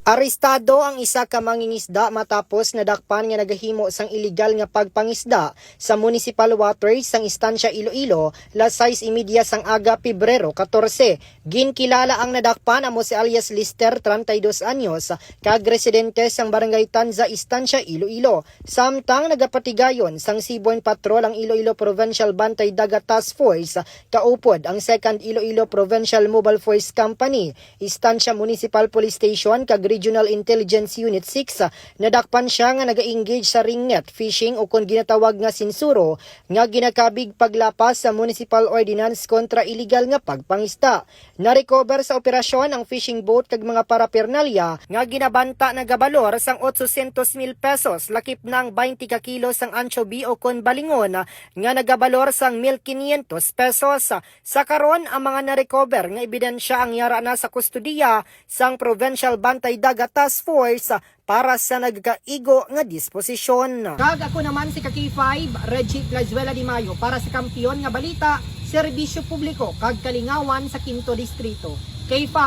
Arestado ang isa ka mangingisda matapos nadakpan nga nagahimo sang illegal nga pagpangisda sa municipal waters sang Istansya Iloilo las 6:30 sang aga Pebrero 14. Ginkilala ang nadakpan amo si alias Lister 32 anyos kag residente sang Barangay Tanza Istansya Iloilo. Samtang nagapatigayon sang Seaborne Patrol ang Iloilo Provincial Bantay Dagat Task Force kaupod ang 2nd Iloilo Provincial Mobile Force Company, Istansya Municipal Police Station kag Regional Intelligence Unit 6 nadakpan siya nga naga-engage sa ringnet fishing o kon ginatawag nga sinsuro nga ginakabig paglapas sa Municipal Ordinance kontra illegal nga pagpangista. Na-recover sa operasyon ang fishing boat kag mga parapernalya nga ginabanta na gabalor sang 800,000 pesos lakip ng 20 ka kilo sang anchovy o kon balingon nga nagabalor sang 1,500 pesos. Sa karon ang mga na-recover nga ebidensya ang yara na sa kustudiya sang Provincial Bantay Dagat Task Force para sa nagkaigo nga disposisyon. Kag ako naman si Kaki 5, Reggie Plazuela Di Mayo para sa kampiyon nga balita, serbisyo publiko kag kalingawan sa 5th Distrito. K5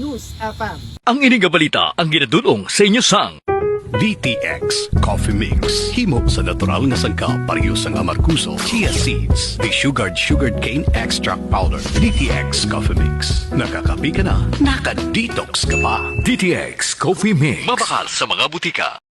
News FM. Ang iniga balita ang ginadulong sa inyo sang DTX Coffee Mix. Himo sa natural nga sangka pareho sang amarkuso, chia seeds, sugared cane extract powder. DTX Coffee Mix. Nakakapi ka na, naka-detox ka pa. DTX Coffee Mix. Mabakal sa mga butika.